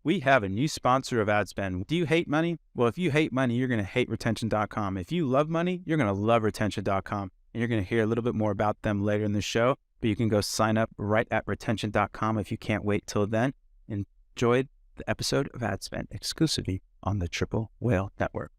We have a new sponsor of Adspend. Do you hate money? Well, if you hate money, you're going to hate retention.com. If you love money, you're going to love retention.com. And you're going to hear a little bit more about them later in the show, but you can go sign up right at retention.com if you can't wait till then. Enjoy the episode of Adspend exclusively on the Triple Whale Network.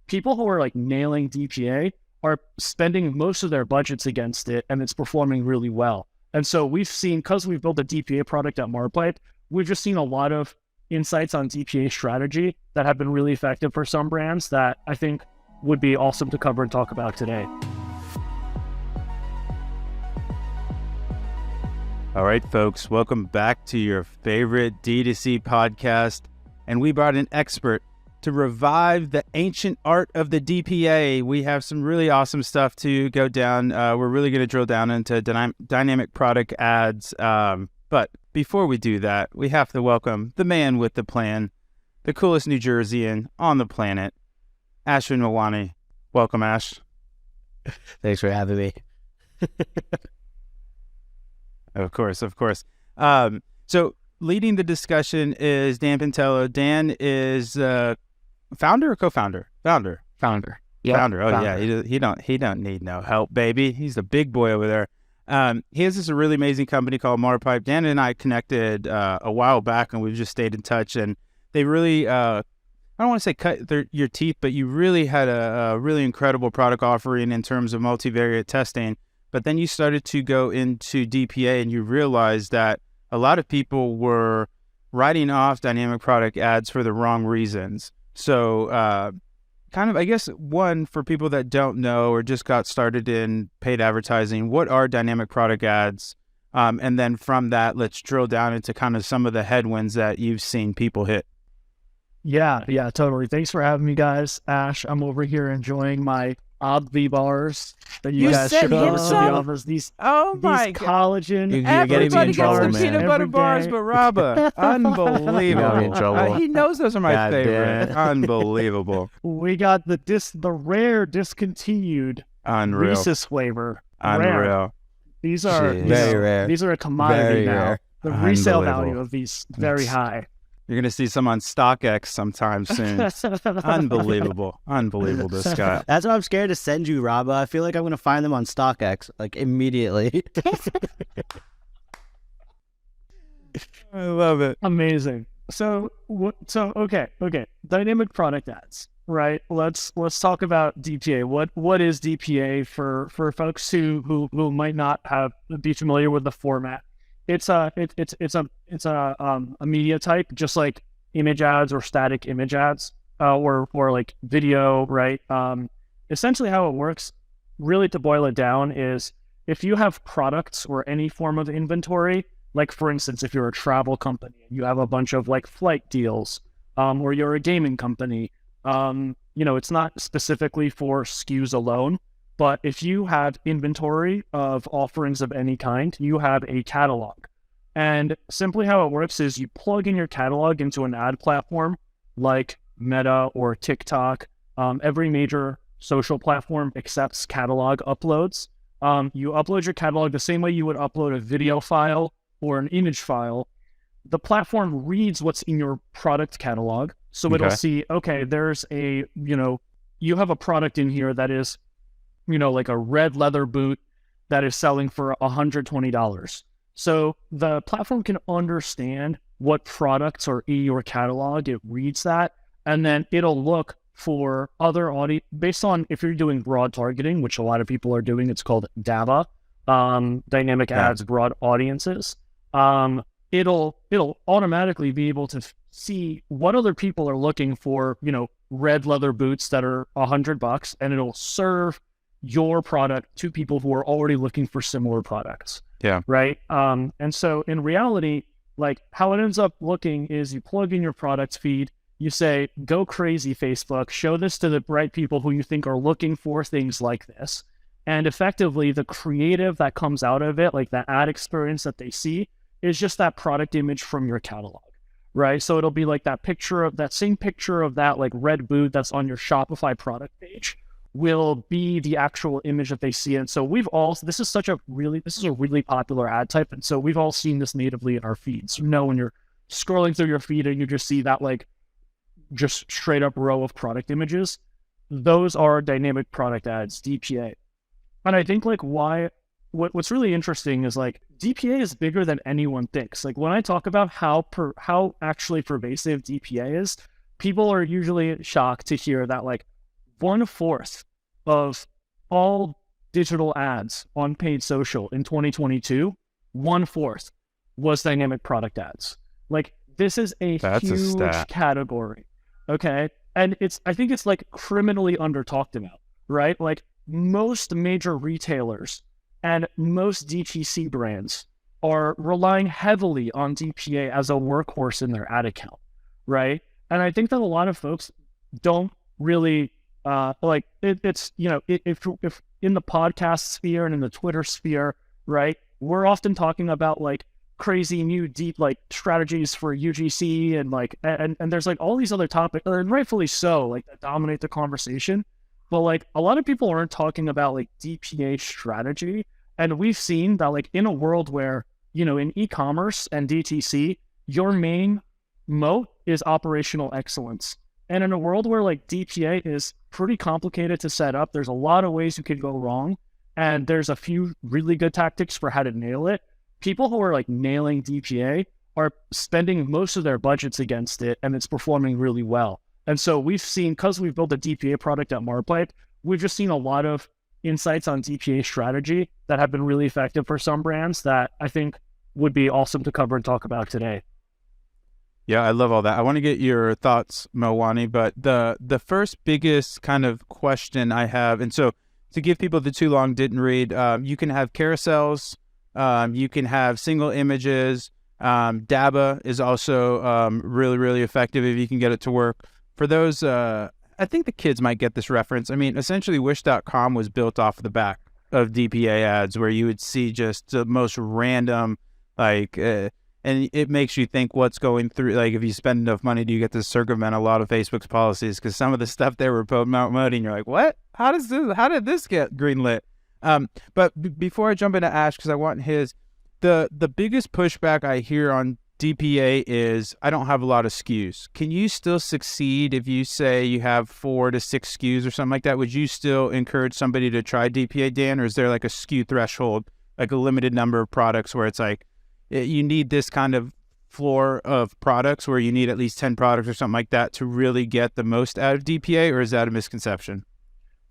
People who are like nailing DPA are spending most of their budgets against it, and it's performing really well. And so we've seen, because we've built a DPA product at Marpipe, we've just seen a lot of insights on DPA strategy that have been really effective for some brands that I think would be awesome to cover and talk about today. All right, folks, welcome back to your favorite D2C podcast. And we brought an expert to revive the ancient art of the DPA. We have some really awesome stuff to go down. We're really going to drill down into dynamic product ads. But before we do that, we have to welcome the man with the plan, the coolest New Jerseyan on the planet, Ashwin Mawani. Welcome, Ash. Thanks for having me. Of course. So leading the discussion is Dan Pantelo. Dan is founder or co-founder? Founder. Yep, Founder. Oh, founder. yeah. He don't need no help, baby. He's the big boy over there. He has this really amazing company called Marpipe. Dan and I connected a while back, and we've just stayed in touch. And they really, I don't want to say cut your teeth, but you really had a really incredible product offering in terms of multivariate testing. But then you started to go into DPA, and you realized that a lot of people were writing off dynamic product ads for the wrong reasons. So kind of, I guess, one, for people that don't know or just got started in paid advertising, what are dynamic product ads? And then from that, let's drill down into kind of some of the headwinds that you've seen people hit. Yeah, totally. Thanks for having me, guys. Ash, I'm over here enjoying my Oddly bars that you guys ship over to the office. These collagen. You're getting me in trouble, Everybody gets the peanut butter bars, but Rabba, unbelievable. He knows those are my favorite. Unbelievable. We got the rare discontinued Reese's flavor. Unreal. Rare. These are very rare. These are a commodity Very now. rare. The resale value of these very high. You're going to see some on StockX sometime soon. Unbelievable, this guy. That's what I'm scared to send you, Rabba. I feel like I'm going to find them on StockX, like, immediately. I love it. Amazing. So okay. Dynamic product ads, right? Let's talk about DPA. What is DPA for folks who might not be familiar with the format? It's a media type, just like image ads or static image ads, or like video, right? Essentially how it works, really to boil it down, is if you have products or any form of inventory, like for instance, if you're a travel company and you have a bunch of like flight deals, or you're a gaming company, it's not specifically for SKUs alone. But if you have inventory of offerings of any kind, you have a catalog. And simply how it works is you plug in your catalog into an ad platform like Meta or TikTok. Every major social platform accepts catalog uploads. You upload your catalog the same way you would upload a video file or an image file. The platform reads what's in your product catalog. So it'll see, okay, there's you have a product in here that is like a red leather boot that is selling for $120. So the platform can understand what products are in your catalog. It reads that, and then it'll look for other audience based on if you're doing broad targeting, which a lot of people are doing. It's called DAVA, dynamic ads, broad audiences. It'll automatically be able to see what other people are looking for, red leather boots that are $100, and it'll serve your product to people who are already looking for similar products. Yeah. Right. And so in reality, like how it ends up looking is you plug in your product feed, you say, go crazy, Facebook, show this to the right people who you think are looking for things like this. And effectively the creative that comes out of it, like the ad experience that they see, is just that product image from your catalog. Right. So it'll be like that same picture of that like red boot that's on your Shopify product page will be the actual image that they see. And so this is a really popular ad type. And so we've all seen this natively in our feeds. When you're scrolling through your feed and you just see that like just straight up row of product images, those are dynamic product ads, DPA. And I think like what's really interesting is like DPA is bigger than anyone thinks. Like when I talk about how actually pervasive DPA is, people are usually shocked to hear that like 1/4 of all digital ads on paid social in 2022, 1/4 was dynamic product ads. Like this is That's a huge stat. category. Okay. And I think it's like criminally under talked about, right? Like most major retailers and most DTC brands are relying heavily on DPA as a workhorse in their ad account, right? And I think that a lot of folks don't really like it's, you know, if in the podcast sphere and in the Twitter sphere, right, we're often talking about like crazy new deep like strategies for UGC and like and there's like all these other topics, and rightfully so, like that dominate the conversation. But like a lot of people aren't talking about like DPA strategy. And we've seen that like in a world where, you know, in e-commerce and DTC, your main moat is operational excellence. And in a world where like DPA is pretty complicated to set up, there's a lot of ways you could go wrong. And there's a few really good tactics for how to nail it. People who are like nailing DPA are spending most of their budgets against it, and it's performing really well. And so we've seen, because we've built a DPA product at Marpipe, we've just seen a lot of insights on DPA strategy that have been really effective for some brands that I think would be awesome to cover and talk about today. Yeah, I love all that. I want to get your thoughts, Melwani, but the first biggest kind of question I have, and so to give people that too long didn't read, you can have carousels, you can have single images. DABA is also really, really effective if you can get it to work. For those, I think the kids might get this reference. I mean, essentially Wish.com was built off the back of DPA ads where you would see just the most random, like, and it makes you think what's going through, like if you spend enough money, do you get to circumvent a lot of Facebook's policies? Because some of the stuff they were promoting, you're like, what? How did this get greenlit? But before I jump into Ash, because I want his, the biggest pushback I hear on DPA is I don't have a lot of SKUs. Can you still succeed if you say you have 4 to 6 SKUs or something like that? Would you still encourage somebody to try DPA, Dan, or is there like a SKU threshold, like a limited number of products where it's like you need this kind of floor of products where you need at least 10 products or something like that to really get the most out of DPA, or is that a misconception?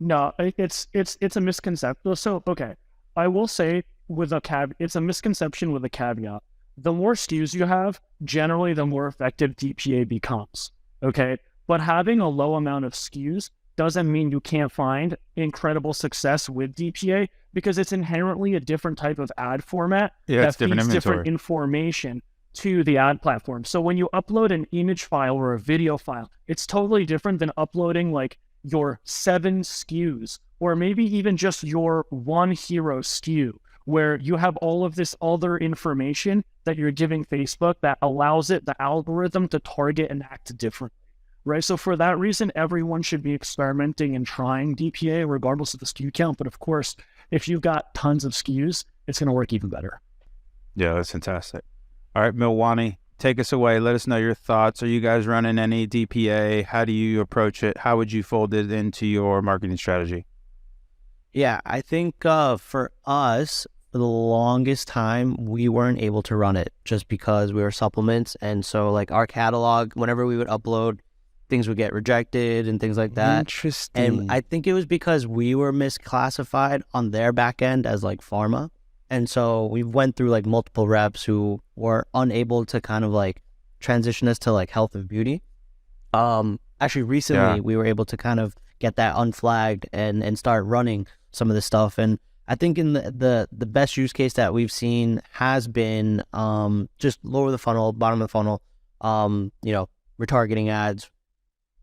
No, it's a misconception. So, okay, I will say with a it's a misconception with a caveat. The more SKUs you have, generally the more effective DPA becomes, okay? But having a low amount of SKUs doesn't mean you can't find incredible success with DPA, because it's inherently a different type of ad format that feeds different information to the ad platform. So when you upload an image file or a video file, it's totally different than uploading like your 7 SKUs, or maybe even just your 1 hero SKU, where you have all of this other information that you're giving Facebook that allows it, the algorithm, to target and act differently, right? So for that reason, everyone should be experimenting and trying DPA regardless of the SKU count. But of course, if you've got tons of SKUs, it's going to work even better. Yeah, that's fantastic. All right, Melwani, take us away. Let us know your thoughts. Are you guys running any DPA? How do you approach it? How would you fold it into your marketing strategy? Yeah, I think for us, for the longest time, we weren't able to run it just because we were supplements. And so like our catalog, whenever we would upload, things would get rejected and things like that. Interesting. And I think it was because we were misclassified on their back end as like pharma. And so we went through like multiple reps who were unable to kind of like transition us to like health and beauty. Actually recently we were able to kind of get that unflagged and start running some of this stuff. And I think in the best use case that we've seen has been just lower the funnel, bottom of the funnel, you know, retargeting ads,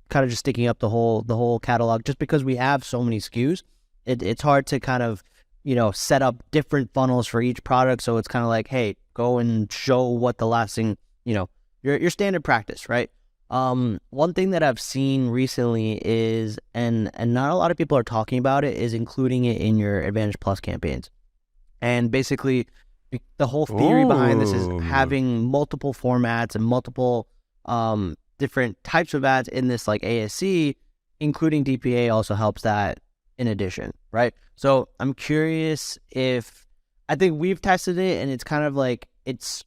kind of just sticking up the whole catalog. Just because we have so many SKUs, it's hard to kind of, you know, set up different funnels for each product. So it's kind of like, hey, go and show what the last thing, you know, your standard practice, right? One thing that I've seen recently is, and not a lot of people are talking about it, is including it in your Advantage Plus campaigns. And basically, The whole theory behind this is Ooh. having multiple formats and multiple different types of ads in this like ASC, including DPA also helps that in addition, right? So I'm curious if, I think we've tested it and it's kind of like it's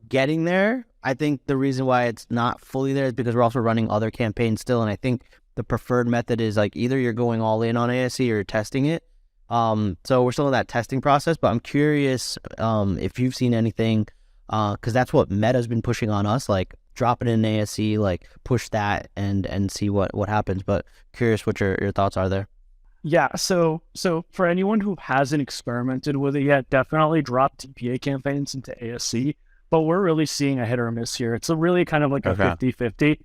getting there. I think the reason why it's not fully there is because we're also running other campaigns still. And I think the preferred method is like either you're going all in on ASC or you're testing it. So we're still in that testing process, but I'm curious if you've seen anything, because that's what Meta's been pushing on us, like drop it in ASC, like push that and see what happens. But curious what your thoughts are there. Yeah, so for anyone who hasn't experimented with it yet, definitely drop DPA campaigns into ASC. But we're really seeing a hit or miss here. It's a really kind of like a 50-50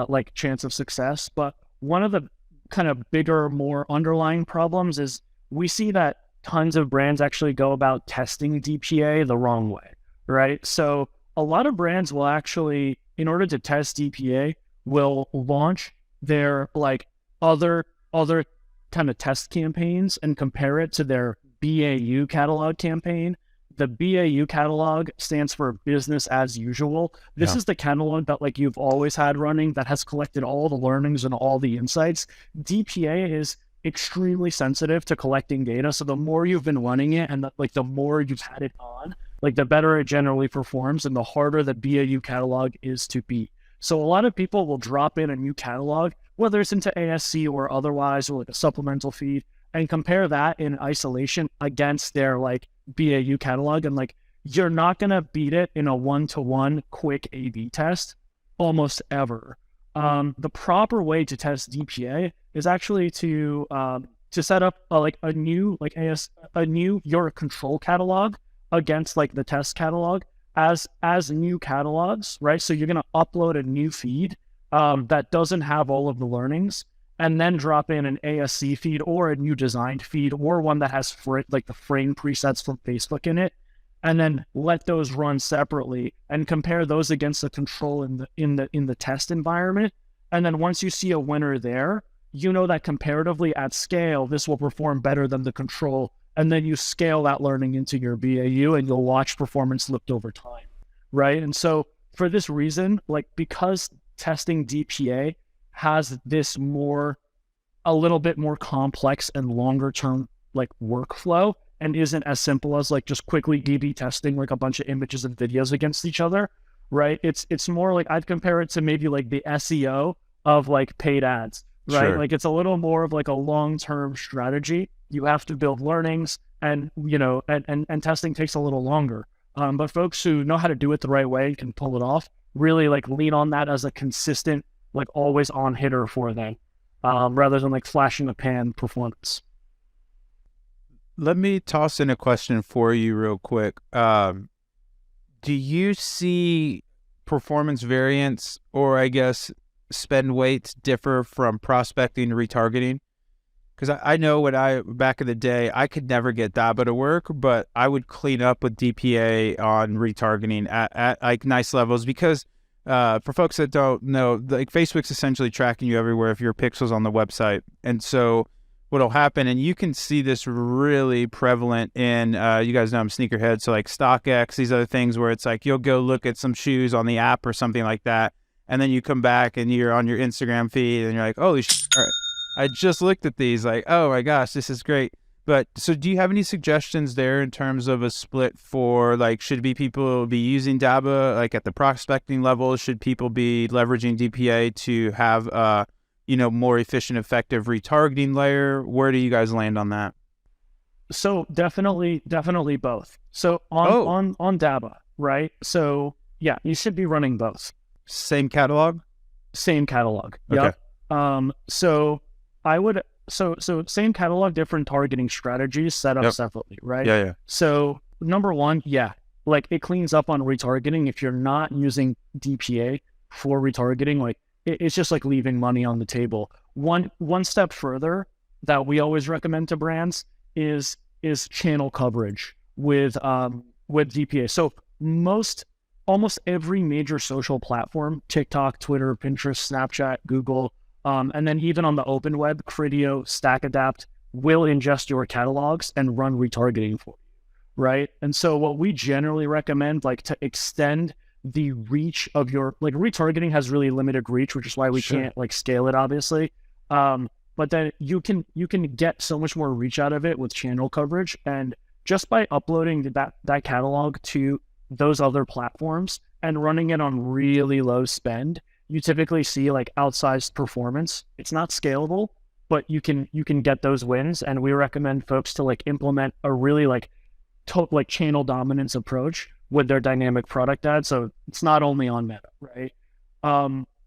like chance of success. But one of the kind of bigger, more underlying problems is we see that tons of brands actually go about testing DPA the wrong way, right? So a lot of brands will actually, in order to test DPA, will launch their like other kind of test campaigns and compare it to their BAU catalog campaign. The BAU catalog stands for business as usual. This is the catalog that like you've always had running that has collected all the learnings and all the insights. DPA is extremely sensitive to collecting data. So the more you've been running it and the more you've had it on, like the better it generally performs and the harder the BAU catalog is to beat. So a lot of people will drop in a new catalog, whether it's into ASC or otherwise, or like a supplemental feed, and compare that in isolation against their like BAU catalog. And like, you're not going to beat it in a one-to-one quick A/B test almost ever. The proper way to test DPA is actually to set up a new your control catalog against like the test catalog as new catalogs, right? So you're going to upload a new feed that doesn't have all of the learnings, and then drop in an ASC feed or a new designed feed or one that has like the frame presets from Facebook in it, and then let those run separately and compare those against the control in the test environment. And then once you see a winner there, you know that comparatively at scale, this will perform better than the control. And then you scale that learning into your BAU and you'll watch performance lift over time, right? And so for this reason, like because testing DPA has this a little bit more complex and longer term like workflow and isn't as simple as like just quickly A/B testing like a bunch of images and videos against each other, right? It's more like I'd compare it to maybe like the SEO of like paid ads, right? Sure. Like it's a little more of like a long-term strategy. You have to build learnings and, you know, and testing takes a little longer. But folks who know how to do it the right way can pull it off, really like lean on that as a consistent, like always on hitter for them, rather than like flash in the pan performance. Let me toss in a question for you real quick. Do you see performance variance, or I guess spend weights, differ from prospecting to retargeting? Because I know back in the day, I could never get DABA to work, but I would clean up with DPA on retargeting at like nice levels. Because for folks that don't know, like Facebook's essentially tracking you everywhere if your pixel's on the website. And so what'll happen, and you can see this really prevalent in, you guys know I'm sneakerhead, so like StockX, these other things where it's like you'll go look at some shoes on the app or something like that, and then you come back and you're on your Instagram feed and you're like, holy shit, I just looked at these, like, oh my gosh, this is great. But so do you have any suggestions there in terms of a split for like, should people be using DABA like at the prospecting level? Should people be leveraging DPA to have more efficient, effective retargeting layer? Where do you guys land on that? So definitely both. So on DABA, right? So yeah, you should be running both. Same catalog? Same catalog. Okay. Yep. So I would, so same catalog, different targeting strategies set up separately, right? Yeah. So number one, like it cleans up on retargeting. If you're not using DPA for retargeting, like it's just like leaving money on the table. One step further that we always recommend to brands is channel coverage with DPA. So almost every major social platform, TikTok, Twitter, Pinterest, Snapchat, Google, and then even on the open web, Criteo, StackAdapt will ingest your catalogs and run retargeting for you, right? And so what we generally recommend, like, to extend the reach of your, like, retargeting has really limited reach, which is why we can't like scale it, obviously. But then you can get so much more reach out of it with channel coverage, and just by uploading that catalog to those other platforms and running it on really low spend, you typically see like outsized performance. It's not scalable, but you can get those wins. And we recommend folks to like implement a really like channel dominance approach with their dynamic product ad. So it's not only on Meta, right?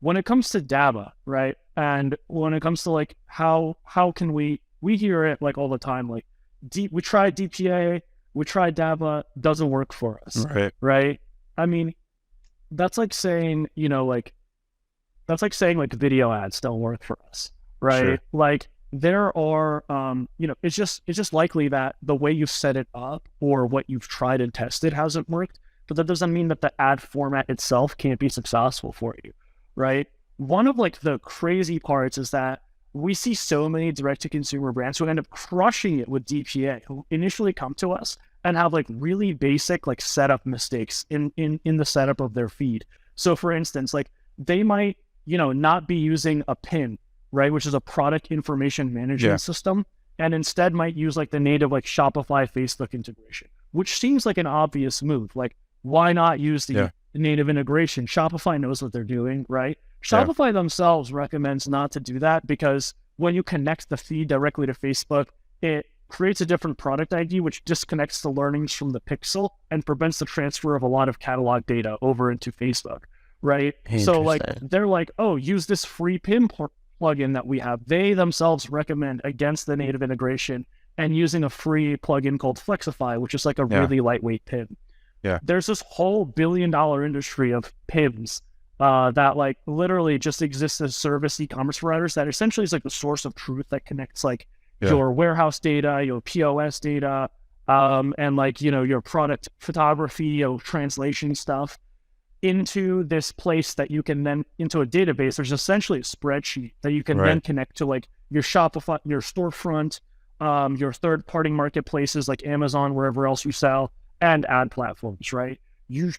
When it comes to DABA, right? And when it comes to like how can we hear it like all the time, like we tried DPA, we tried DABA, doesn't work for us, right? I mean, that's like saying, like video ads don't work for us, right? Sure. Like there are, it's just likely that the way you've set it up or what you've tried and tested hasn't worked, but that doesn't mean that the ad format itself can't be successful for you, right? One of like the crazy parts is that we see so many direct-to-consumer brands who end up crushing it with DPA, who initially come to us and have like really basic like setup mistakes in the setup of their feed. So for instance, like they might, not be using a PIM, right, which is a product information management system, and instead might use like the native like Shopify Facebook integration, which seems like an obvious move. Like, why not use the native integration? Shopify knows what they're doing, right? Shopify themselves recommends not to do that because when you connect the feed directly to Facebook, it creates a different product ID, which disconnects the learnings from the pixel and prevents the transfer of a lot of catalog data over into Facebook, right? So like, they're like, oh, use this free PIM plugin that we have. They themselves recommend against the native integration and using a free plugin called Flexify, which is like a really lightweight PIM. There's this whole $1 billion industry of PIMs that like literally just exists as service e-commerce providers that essentially is like the source of truth that connects like your warehouse data, your POS data, and like, your product photography, translation stuff into this place that you can then, into a database. There's essentially a spreadsheet that you can then connect to like your Shopify, your storefront, your third-party marketplaces like Amazon, wherever else you sell, and ad platforms, right? You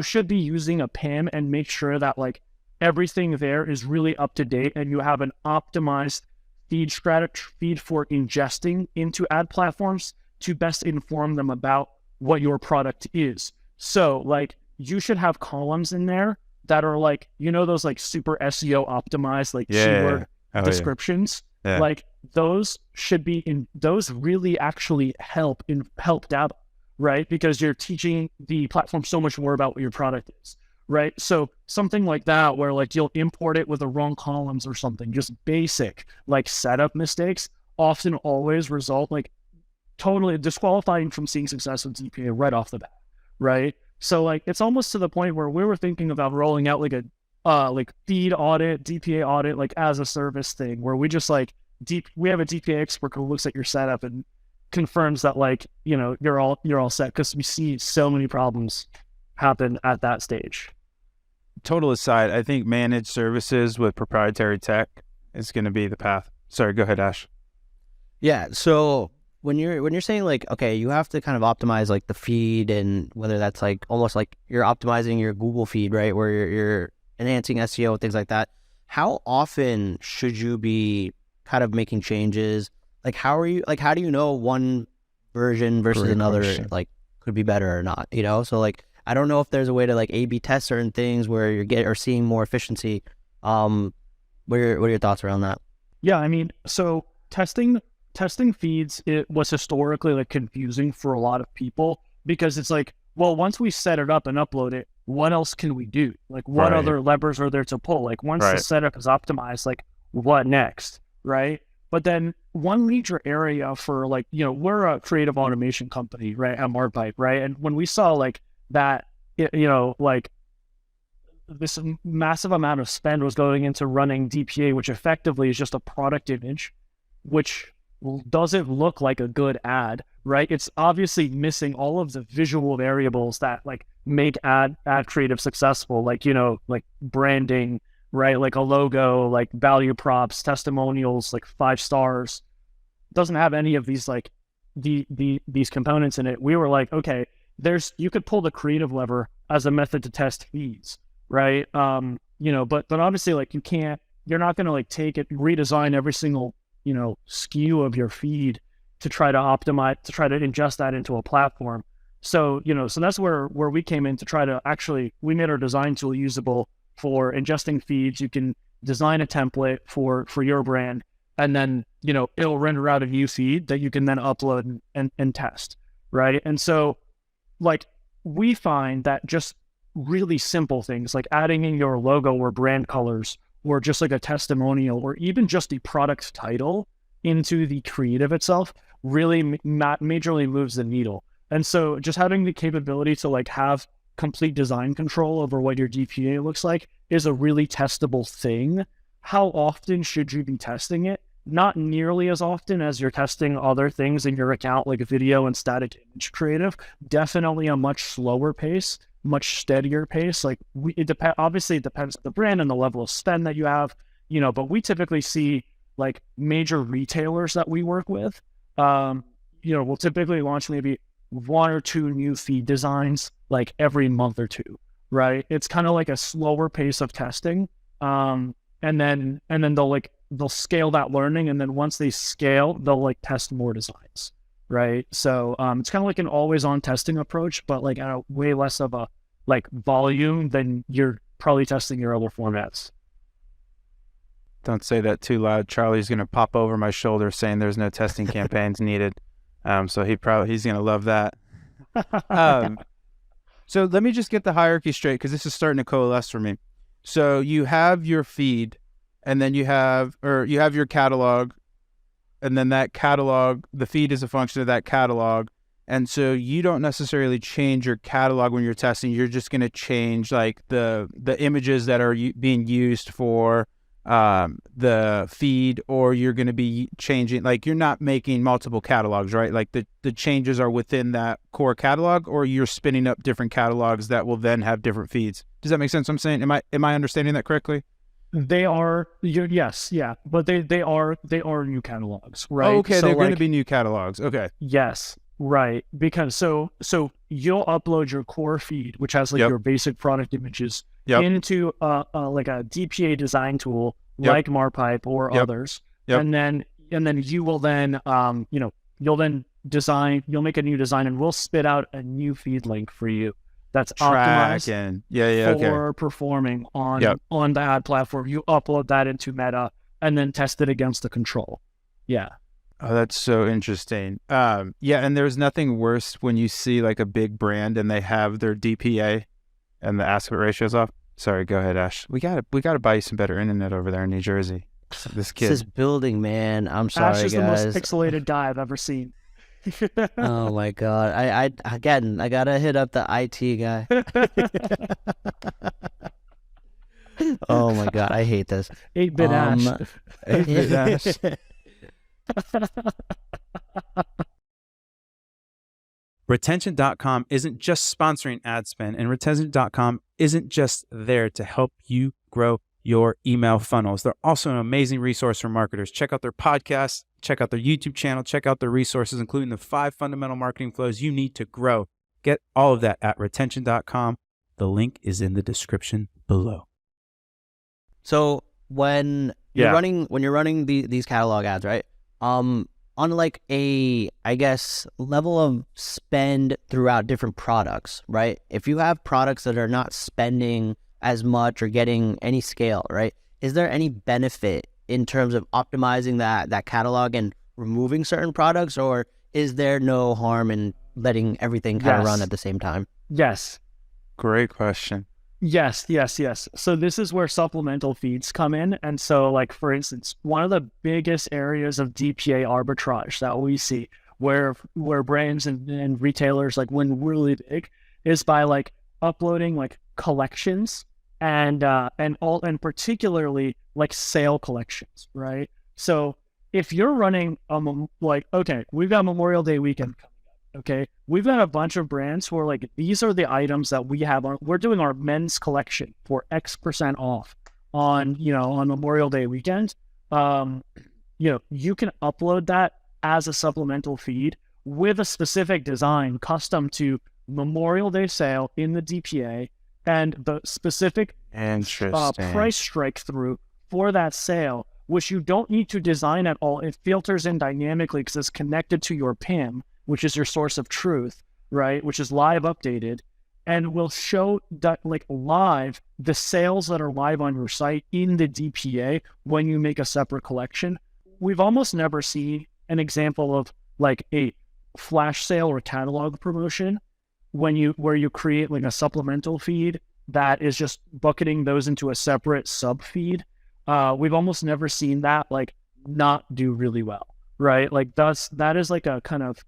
should be using a PIM and make sure that like everything there is really up to date and you have an optimized feed for ingesting into ad platforms to best inform them about what your product is. So like you should have columns in there that are like, those like super SEO optimized, like keyword descriptions. Like those should be those really actually help DABA, right? Because you're teaching the platform so much more about what your product is, right? So something like that, where like you'll import it with the wrong columns or something, just basic like setup mistakes often always result like totally disqualifying from seeing success with DPA right off the bat, right? So like it's almost to the point where we were thinking about rolling out like a like feed audit, DPA audit, like as a service thing, where we just like we have a DPA expert who looks at your setup and confirms that like, you're all set, because we see so many problems happen at that stage. Total aside, I think managed services with proprietary tech is going to be the path. Sorry, go ahead, Ash. Yeah. So when you're saying like, okay, you have to kind of optimize like the feed, and whether that's like almost like you're optimizing your Google feed, right? Where you're enhancing SEO and things like that. How often should you be kind of making changes? Like, how do you know one version versus another, like, could be better or not, So, like, I don't know if there's a way to, like, A/B test certain things where you're seeing more efficiency. What are your thoughts around that? Yeah, I mean, so testing feeds, it was historically, like, confusing for a lot of people, because it's like, well, once we set it up and upload it, what else can we do? Like, what other levers are there to pull? Like, once the setup is optimized, like, what next, right? But then one major area for like, we're a creative automation company, right, at Marpipe, right? And when we saw like that, like this massive amount of spend was going into running DPA, which effectively is just a product image, which doesn't look like a good ad, right? It's obviously missing all of the visual variables that like make ad creative successful, like, like branding, right? Like a logo, like value props, testimonials, like 5 stars. Doesn't have any of these like these components in it, we were like, okay, you could pull the creative lever as a method to test feeds, right? But obviously, like, you're not going to like take it, redesign every single, SKU of your feed to try to optimize, to try to ingest that into a platform. So, so that's where we came in to try to we made our design tool usable for ingesting feeds. You can design a template for your brand, and then, it'll render out a new feed that you can then upload and test, right? And so, like, we find that just really simple things like adding in your logo or brand colors, or just like a testimonial, or even just the product title into the creative itself really majorly moves the needle. And so just having the capability to like have complete design control over what your DPA looks like is a really testable thing. How often should you be testing it? Not nearly as often as you're testing other things in your account, like video and static image creative. Definitely a much slower pace, much steadier pace. Like obviously it depends on the brand and the level of spend that you have, but we typically see like major retailers that we work with, we'll typically launch maybe 1 or 2 new feed designs like every month or 2, right? It's kind of like a slower pace of testing. And then they'll scale that learning. And then once they scale, they'll like test more designs, right? So it's kind of like an always on testing approach, but like at a way less of a like volume than you're probably testing your other formats. Don't say that too loud. Charlie's going to pop over my shoulder saying there's no testing campaigns needed. So he's going to love that. So let me just get the hierarchy straight, because this is starting to coalesce for me. So you have your feed, and then you have your catalog, and then that catalog, the feed is a function of that catalog. And so you don't necessarily change your catalog when you're testing. You're just going to change like the images that are being used for the feed, or you're going to be changing, like you're not making multiple catalogs, right? Like the changes are within that core catalog, or you're spinning up different catalogs that will then have different feeds. Does that make sense? What I'm saying, am I understanding that correctly? They are, yes, yeah, but they are new catalogs, right? Oh, okay, so they're going to be new catalogs. Okay. Yes, right. Because so you'll upload your core feed, which has like your basic product images, into like a DPA design tool like Marpipe or others, and then you will then you'll make a new design, and we'll spit out a new feed link for you that's optimized for performing on the ad platform. You upload that into Meta and then test it against the control. Yeah. Oh, that's so interesting. And there's nothing worse when you see like a big brand and they have their DPA and the aspect ratios off. Sorry, go ahead, Ash. We gotta buy you some better internet over there in New Jersey. This kid. This building, man. I'm sorry, Ash is guys. the most pixelated guy I've ever seen. Oh my god. I gotta hit up the IT guy. Oh my god, I hate this. 8-bit Ash. 8-bit Ash. Retention.com isn't just sponsoring Adspend, and Retention.com isn't just there to help you grow your email funnels. They're also an amazing resource for marketers. Check out their podcasts, check out their YouTube channel, check out their resources, including the 5 fundamental marketing flows you need to grow. Get all of that at Retention.com. The link is in the description below. So when you're running these catalog ads, right? On like a, I guess, level of spend throughout different products, right? If you have products that are not spending as much or getting any scale, right? Is there any benefit in terms of optimizing that catalog and removing certain products, or is there no harm in letting everything kind of run at the same time? Yes. Great question. Yes. So this is where supplemental feeds come in. And so, like, for instance, one of the biggest areas of DPA arbitrage that we see where brands and retailers like win really big is by like uploading like collections and particularly like sale collections, right? So if you're running we've got Memorial Day weekend coming up, okay? We've got a bunch of brands who are like, these are the items that we have we're doing our men's collection for X% off on Memorial Day weekend. You can upload that as a supplemental feed with a specific design custom to Memorial Day sale in the DPA and the specific price strike through for that sale, which you don't need to design at all. It filters in dynamically because it's connected to your PIM, which is your source of truth, right? Which is live updated, and will show that like live the sales that are live on your site in the DPA when you make a separate collection. We've almost never seen an example of like a flash sale or catalog promotion where you create like a supplemental feed that is just bucketing those into a separate sub feed. We've almost never seen that like not do really well, right? Like that is like a kind of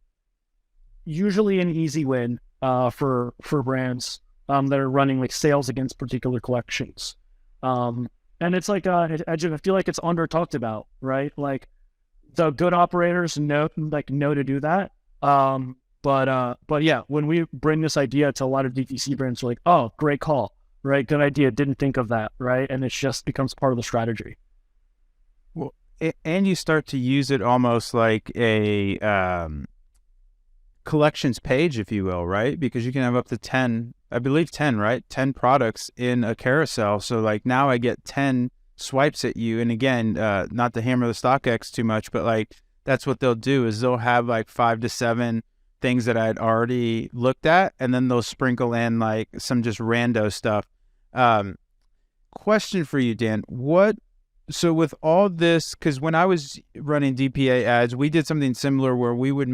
usually an easy win for brands that are running like sales against particular collections. And it's like I feel like it's under talked about, right? Like the good operators know to do that. But yeah, when we bring this idea to a lot of DTC brands, they're like, oh, great call, right? Good idea. Didn't think of that, right? And it just becomes part of the strategy. Well, and you start to use it almost like a collections page, if you will, right? Because you can have up to 10, I believe 10, right? 10 products in a carousel. So like now I get 10 swipes at you. And again, not to hammer the StockX too much, but like that's what they'll do is they'll have like 5 to 7 things that I'd already looked at, and then they'll sprinkle in like some just rando stuff. Question for you, Dan. So with all this, because when I was running DPA ads, we did something similar where we would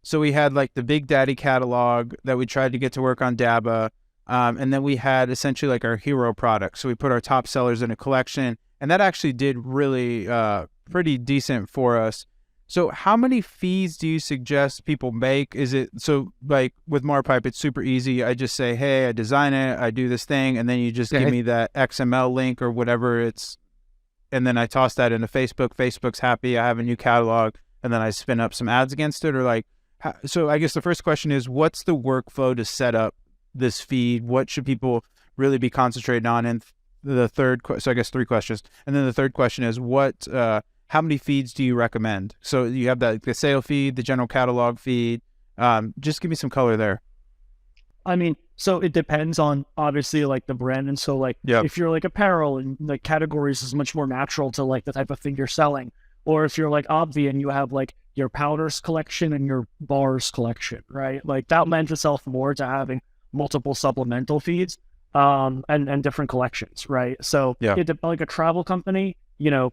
so we had like the Big Daddy catalog that we tried to get to work on DABA. And then we had essentially like our hero products. So we put our top sellers in a collection, and that actually did really pretty decent for us. So how many feeds do you suggest people make? Is it, so like with Marpipe, it's super easy. I just say, hey, I design it, I do this thing, and then you just give me that XML link or whatever it's, and then I toss that into Facebook. Facebook's happy, I have a new catalog, and then I spin up some ads against it, or like, so I guess the first question is, what's the workflow to set up this feed? What should people really be concentrating on? And the third, so I guess 3 questions. And then the third question is, how many feeds do you recommend? So you have the sale feed, the general catalog feed. Just give me some color there. I mean, so it depends on obviously like the brand. And so like, if you're like apparel and like categories is much more natural to like the type of thing you're selling. Or if you're like Obvi and you have like your powders collection and your bars collection, right? Like that lends itself more to having multiple supplemental feeds and different collections, right? So like a travel company,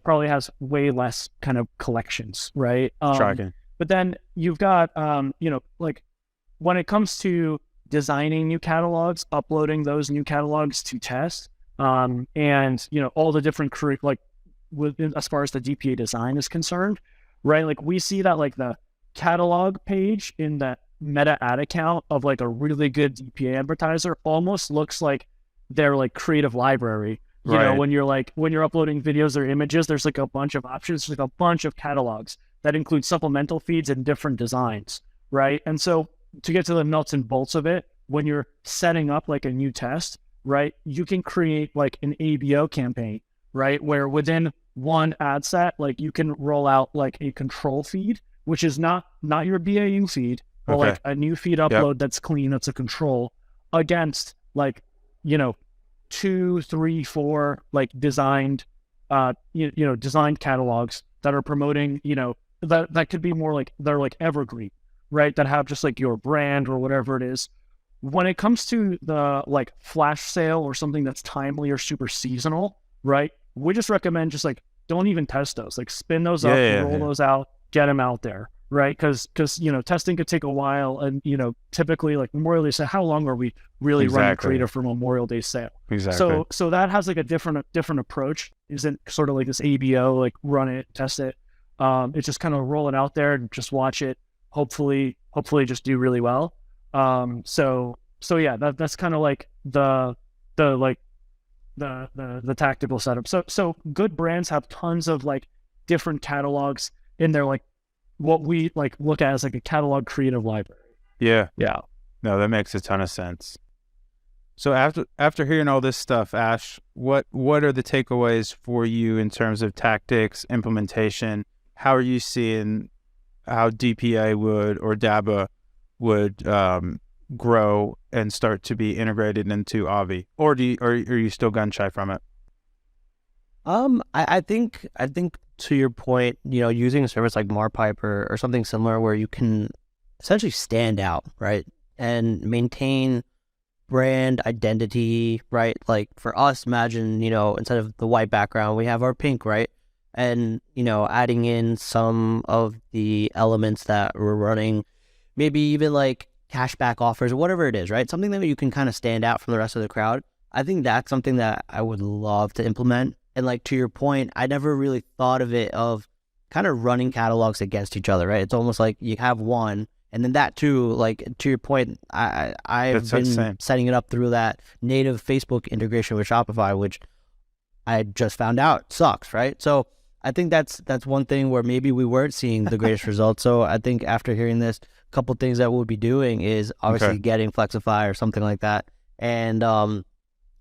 probably has way less kind of collections, right? But then you've got, like when it comes to designing new catalogs, uploading those new catalogs to test, and, all the different as far as the DPA design is concerned, right? Like we see that like the catalog page in that meta ad account of like a really good DPA advertiser almost looks like their like creative library. You know, when you're uploading videos or images, there's like a bunch of options, like a bunch of catalogs that include supplemental feeds and different designs, right? And so to get to the nuts and bolts of it, when you're setting up like a new test, right, you can create like an ABO campaign, right? Where within one ad set, like you can roll out like a control feed, which is not your BAU feed, but like a new feed upload that's clean, that's a control against like, 2, 3, 4 like designed, designed catalogs that are promoting, that could be more like they're like evergreen, right? That have just like your brand or whatever it is. When it comes to the like flash sale or something that's timely or super seasonal, right? We just recommend just like don't even test those, like spin those up, roll those out, get them out there, right? Because testing could take a while, and typically like Memorial Day sale, how long are we really running creative for Memorial Day sale? So that has like a different approach. Isn't sort of like this ABO, like run it, test it. It's just kind of roll it out there and just watch it. Hopefully just do really well. So yeah, that's kind of like the tactical setup. So good brands have tons of like different catalogs in their like what we like look at as like a catalog creative library. Yeah. No, that makes a ton of sense. So after hearing all this stuff, Ash, what are the takeaways for you in terms of tactics, implementation? How are you seeing how DPA would or DABA would grow and start to be integrated into Avi, or are you still gun shy from it? I think to your point, using a service like Marpipe or something similar where you can essentially stand out, right, and maintain brand identity, right? Like for us, imagine, instead of the white background, we have our pink, right? And, adding in some of the elements that we're running, maybe even like cashback offers or whatever it is, right? Something that you can kind of stand out from the rest of the crowd. I think that's something that I would love to implement. And like to your point, I never really thought of it of kind of running catalogs against each other, right? It's almost like you have one, and then that too, like to your point, I've been setting it up through that native Facebook integration with Shopify, which I just found out sucks, right? So I think that's one thing where maybe we weren't seeing the greatest results. So I think after hearing this, a couple things that we'll be doing is obviously getting Flexify or something like that, and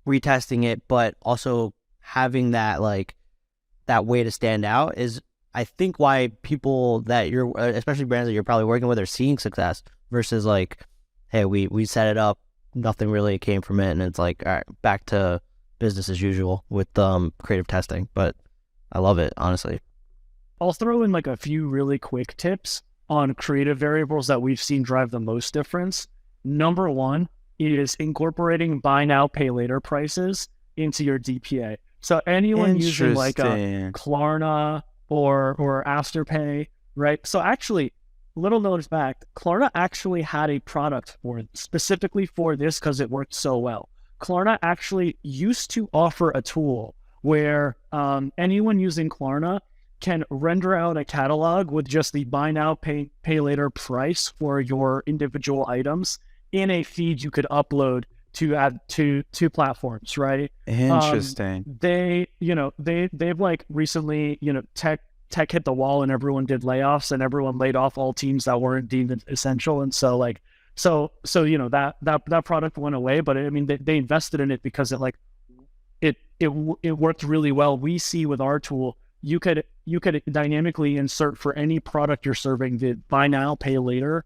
retesting it, but also having that that way to stand out is, I think, why people that you're, especially brands that you're probably working with, are seeing success versus like, hey, we set it up, nothing really came from it, and it's like, all right, back to business as usual with creative testing. But I love it, honestly. I'll throw in like a few really quick tips on creative variables that we've seen drive the most difference. Number one is incorporating buy now, pay later prices into your DPA. So anyone using like a Klarna or Afterpay, right? So actually, little notice back, Klarna actually had a product specifically for this because it worked so well. Klarna actually used to offer a tool where anyone using Klarna can render out a catalog with just the buy now, pay later price for your individual items in a feed you could upload to add to platforms, right? Interesting. They've like recently, tech hit the wall and everyone did layoffs and everyone laid off all teams that weren't deemed essential. And so that product went away, but I mean, they invested in it because it worked really well. We see with our tool, you could dynamically insert for any product you're serving the buy now, pay later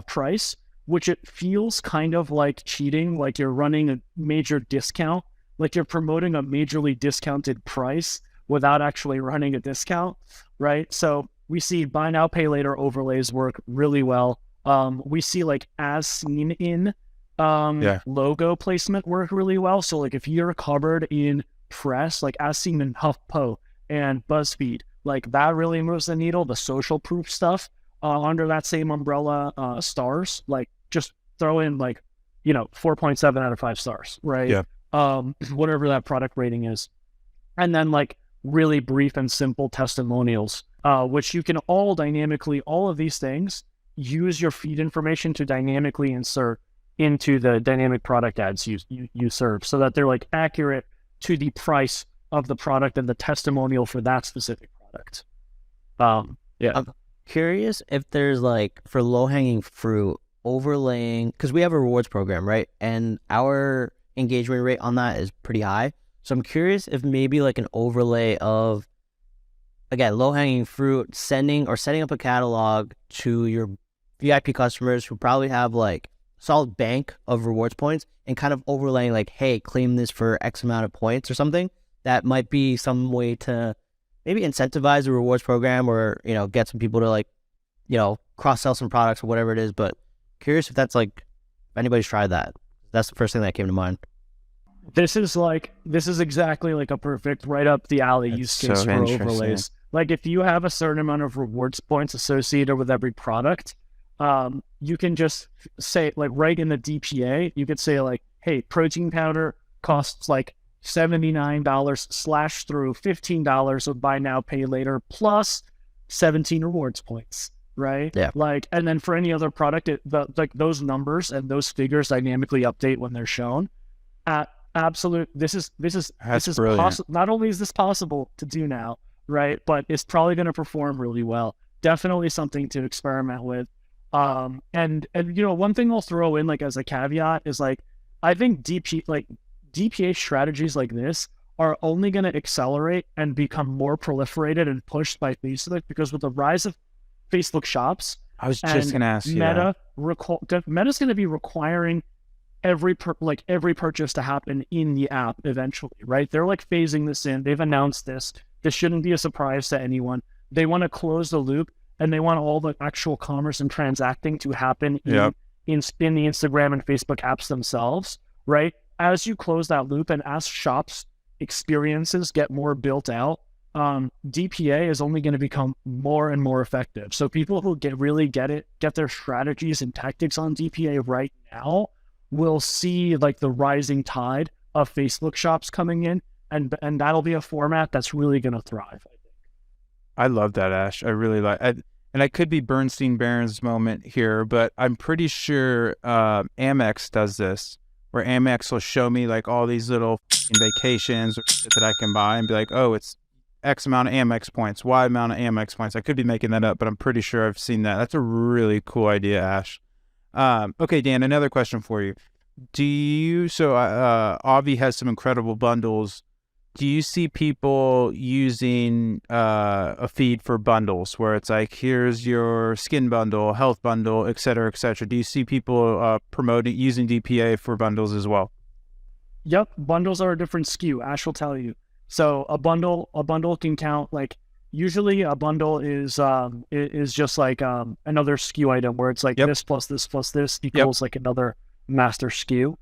price, which it feels kind of like cheating, like you're running a major discount, like you're promoting a majorly discounted price without actually running a discount, right? So we see buy now, pay later overlays work really well. We see like as seen in logo placement work really well. So like if you're covered in press, like as seen in HuffPo and BuzzFeed, like that really moves the needle. The social proof stuff under that same umbrella, stars, like just throw in 4.7 out of 5 stars, right? Yeah. Whatever that product rating is. And then like really brief and simple testimonials, which you can all of these things, use your feed information to dynamically insert into the dynamic product ads you serve, so that they're like accurate to the price of the product and the testimonial for that specific product. I'm curious if there's like, for low-hanging fruit, overlaying, because we have a rewards program, right? And our engagement rate on that is pretty high. So I'm curious if maybe like an overlay of, again, low-hanging fruit, setting up a catalog to your VIP customers who probably have like solid bank of rewards points, and kind of overlaying like, hey, claim this for X amount of points or something. That might be some way to maybe incentivize the rewards program, or, get some people to cross-sell some products or whatever it is. But curious if that's if anybody's tried that. That's the first thing that came to mind. This is exactly like a perfect right up the alley use case for overlays. Like if you have a certain amount of rewards points associated with every product, you can just say right in the DPA, you could say hey, protein powder costs $79 / through $15 with buy now, pay later plus 17 rewards points. Right? Yeah. And then for any other product, those numbers and those figures dynamically update when they're shown. This is possible. Not only is this possible to do now, right? But it's probably going to perform really well. Definitely something to experiment with. And one thing I'll throw in as a caveat is I think DPA strategies like this are only going to accelerate and become more proliferated and pushed by Facebook, because with the rise of Facebook Shops. I was just going to ask you Meta's going to be requiring every purchase to happen in the app eventually, right? They're like phasing this in. They've announced this. This shouldn't be a surprise to anyone. They want to close the loop, and they want all the actual commerce and transacting to happen in the Instagram and Facebook apps themselves, right? As you close that loop and as shops experiences get more built out, DPA is only going to become more and more effective. So people who get their strategies and tactics on DPA right now will see like the rising tide of Facebook shops coming in, and that'll be a format that's really going to thrive. I love that, Ash. I really like it. And I could be Bernstein Barons moment here, but I'm pretty sure Amex does this, where Amex will show me like all these little vacations or shit that I can buy and be like, oh, it's X amount of Amex points, Y amount of Amex points. I could be making that up, but I'm pretty sure I've seen that. That's a really cool idea, Ash. Okay, Dan, another question for you. Avi has some incredible bundles. Do you see people using a feed for bundles where it's like, here's your skin bundle, health bundle, et cetera, et cetera? Do you see people using DPA for bundles as well? Yep, bundles are a different SKU. Ash will tell you. So a bundle can count like, usually a bundle is just like another SKU item where it's like this plus this plus this equals like another master SKU.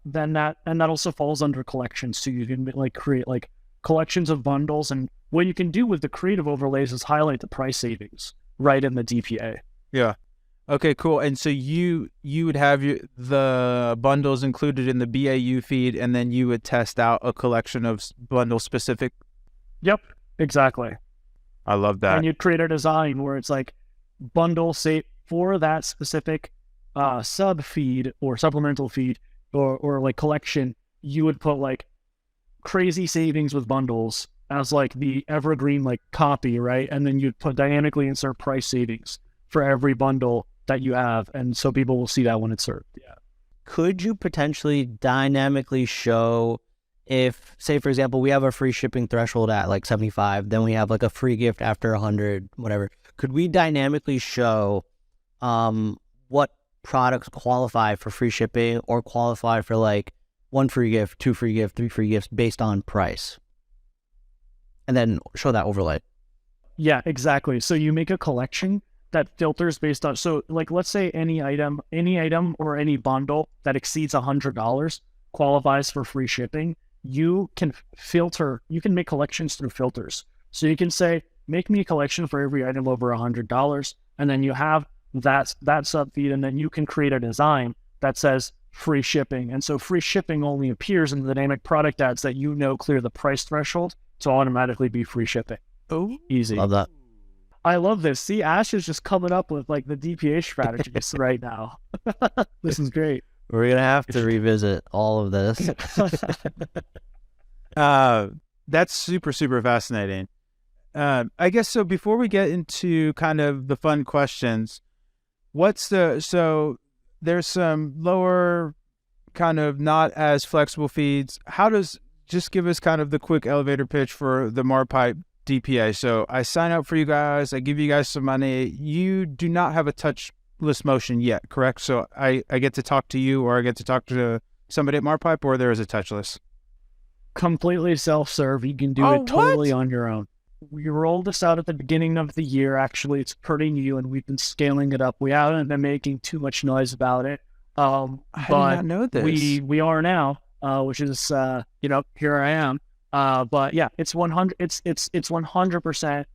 Then that also falls under collections. So you can like create like collections of bundles, and what you can do with the creative overlays is highlight the price savings right in the DPA. Yeah. Okay, cool. And so you would have the bundles included in the BAU feed, and then you would test out a collection of bundle specific. Yep, exactly. I love that. And you'd create a design where it's like bundle say for that specific sub feed or supplemental feed or like collection. You would put like crazy savings with bundles as like the evergreen like copy, right? And then you'd dynamically insert price savings for every bundle that you have, and so people will see that when it's served. Yeah. Could you potentially dynamically show if, say, for example, we have a free shipping threshold at like 75, then we have like a free gift after 100, whatever. Could we dynamically show what products qualify for free shipping or qualify for like 1 free gift, 2 free gift, 3 free gifts based on price? And then show that overlay. Yeah, exactly. So you make a collection that filters based on, so like, let's say any item or any bundle that exceeds $100 qualifies for free shipping. You can make collections through filters. So you can say, make me a collection for every item over $100. And then you have that sub feed, and then you can create a design that says free shipping. And so free shipping only appears in the dynamic product ads that clear the price threshold to automatically be free shipping. Oh, easy. Love that. I love this. See, Ash is just coming up with like the DPA strategies right now. This is great. We're going to have to revisit all of this. That's super, super fascinating. I guess so. Before we get into kind of the fun questions, so there's some lower kind of not as flexible feeds. Just give us kind of the quick elevator pitch for the Marpipe DPA. So I sign up for you guys. I give you guys some money. You do not have a touchless motion yet, correct? So I get to talk to you, or I get to talk to somebody at Marpipe, or there is a touchless? Completely self-serve. You can do it totally on your own. We rolled this out at the beginning of the year. Actually, it's pretty new, and we've been scaling it up. We haven't been making too much noise about it. I did not know this. We are now, which is here I am. But yeah, it's 100. It's 100%.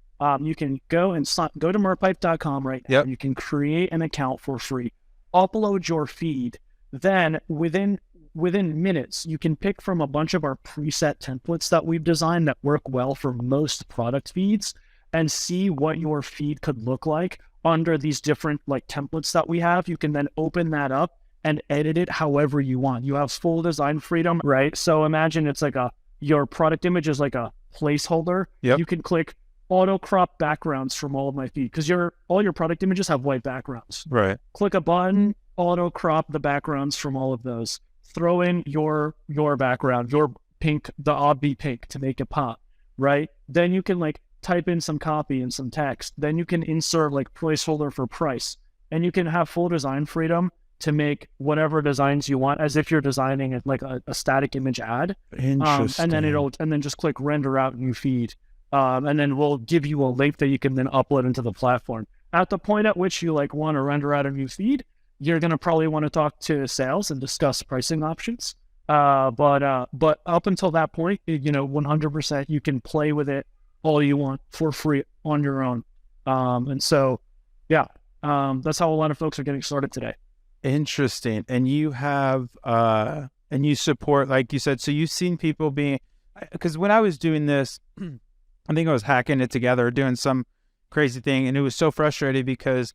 You can go to merpipe.com right now. Yep. And you can create an account for free. Upload your feed. Then within minutes, you can pick from a bunch of our preset templates that we've designed that work well for most product feeds, and see what your feed could look like under these different like templates that we have. You can then open that up and edit it however you want. You have full design freedom, right? So imagine it's like your product image is like a placeholder. Yep. You can click auto crop backgrounds from all of my feed, because all your product images have white backgrounds. Right. Click a button, auto crop the backgrounds from all of those. Throw in your background, your pink, the obby pink to make it pop, right? Then you can like type in some copy and some text. Then you can insert like placeholder for price, and you can have full design freedom to make whatever designs you want as if you're designing it like a static image ad. Interesting. And then just click render out new feed. And then we'll give you a link that you can then upload into the platform. At the point at which you like want to render out a new feed, you're going to probably want to talk to sales and discuss pricing options. But up until that point, 100% you can play with it all you want for free on your own. And so, yeah, that's how a lot of folks are getting started today. Interesting. And you have, and you support, like you said, so you've seen people because when I was doing this, I think I was hacking it together, doing some crazy thing. And it was so frustrating because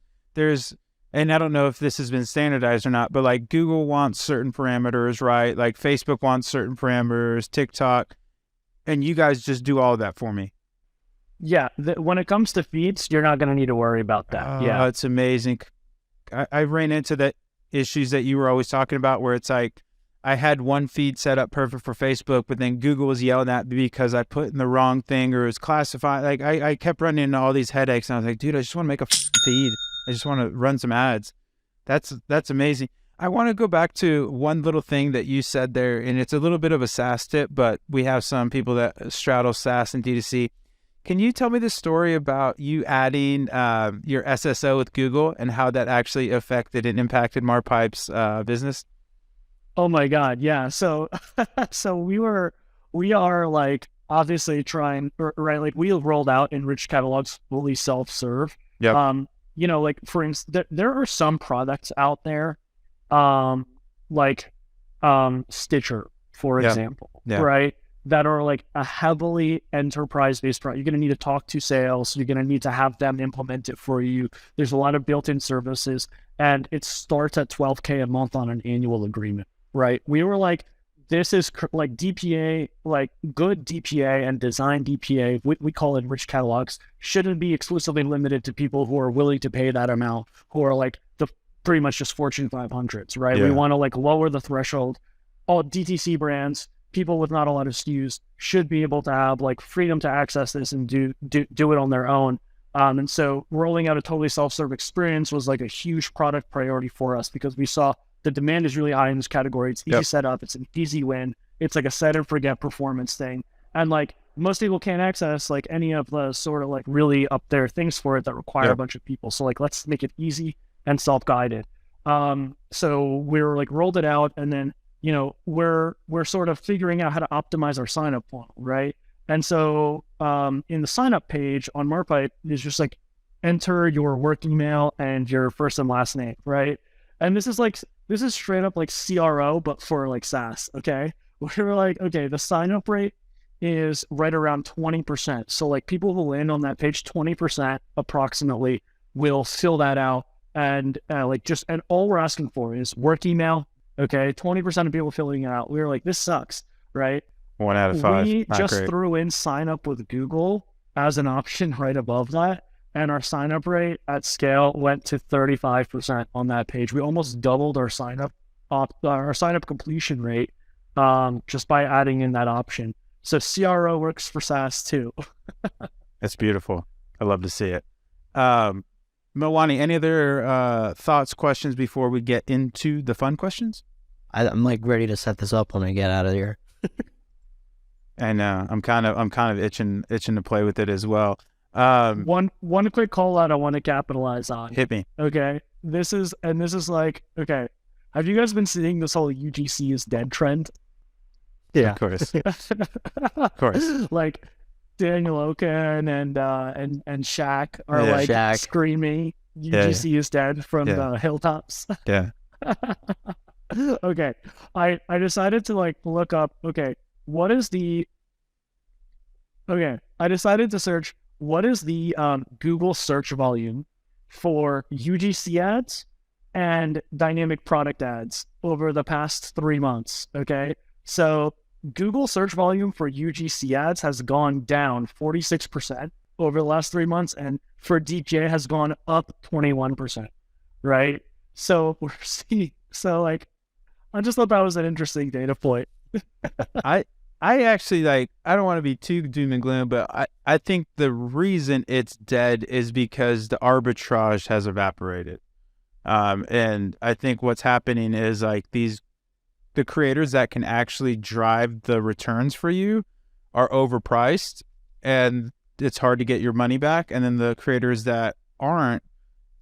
and I don't know if this has been standardized or not, but like Google wants certain parameters, right? Like Facebook wants certain parameters, TikTok, and you guys just do all of that for me. Yeah. When it comes to feeds, you're not going to need to worry about that. Yeah. It's amazing. I ran into the issues that you were always talking about where it's like, I had one feed set up perfect for Facebook, but then Google was yelling at me because I put in the wrong thing or it was classified. Like I kept running into all these headaches and I was like, dude, I just want to make a feed. I just want to run some ads. That's amazing. I want to go back to one little thing that you said there, and it's a little bit of a SaaS tip, but we have some people that straddle SaaS and D2C. Can you tell me the story about you adding your SSO with Google and how that actually affected and impacted Marpipe's business? Oh my God. Yeah. So, we are like obviously trying, right? Like we rolled out enriched catalogs fully self-serve. Yep. Like for instance, there are some products out there, like Stitcher, for example, right? That are like a heavily enterprise-based product. You're going to need to talk to sales. You're going to need to have them implement it for you. There's a lot of built-in services, and it starts at $12K a month on an annual agreement, right? We were like, this is like DPA, like good DPA and design DPA, we call it enriched catalogs, shouldn't be exclusively limited to people who are willing to pay that amount, who are like the pretty much just Fortune 500s, right? Yeah. We want to like lower the threshold. All DTC brands, people with not a lot of SKUs should be able to have like freedom to access this and do it on their own. And so rolling out a totally self-serve experience was like a huge product priority for us because we saw the demand is really high in this category. It's easy setup. It's an easy win. It's like a set and forget performance thing. And like most people can't access like any of the sort of like really up there things for it that require a bunch of people. So like, let's make it easy and self-guided. So we're like rolled it out, and then, we're sort of figuring out how to optimize our sign up funnel. Right. And so, in the sign up page on Marpipe is just like enter your work email and your first and last name. Right. And this is straight up like CRO, but for like SaaS. Okay. We're like, okay, the sign up rate is right around 20%. So like people who land on that page, 20% approximately will fill that out. And and all we're asking for is work email. Okay. 20% of people filling it out. We were like, this sucks. Right. 1 out of 5. We just threw in sign up with Google as an option right above that. And our sign up rate at scale went to 35% on that page. We almost doubled our sign up completion rate just by adding in that option. So CRO works for SaaS too. That's beautiful. I love to see it. Milwani, any other thoughts, questions before we get into the fun questions? I'm like ready to set this up when I get out of here. And I'm kind of itching to play with it as well. One quick call out I want to capitalize on. Hit me. Okay. This is like, okay. Have you guys been seeing this whole UGC is dead trend? Yeah. Of course. Of course. Like Daniel Oken and Shaq are screaming UGC is dead from the hilltops. Yeah. Okay. I decided to like look up, I decided to search what is the Google search volume for UGC ads and dynamic product ads over the past 3 months. Okay. So Google search volume for UGC ads has gone down 46% over the last 3 months, and for DPA has gone up 21%. Right. So I just thought that was an interesting data point. I actually like, I don't want to be too doom and gloom, but I think the reason it's dead is because the arbitrage has evaporated. And I think what's happening is like the creators that can actually drive the returns for you are overpriced and it's hard to get your money back. And then the creators that aren't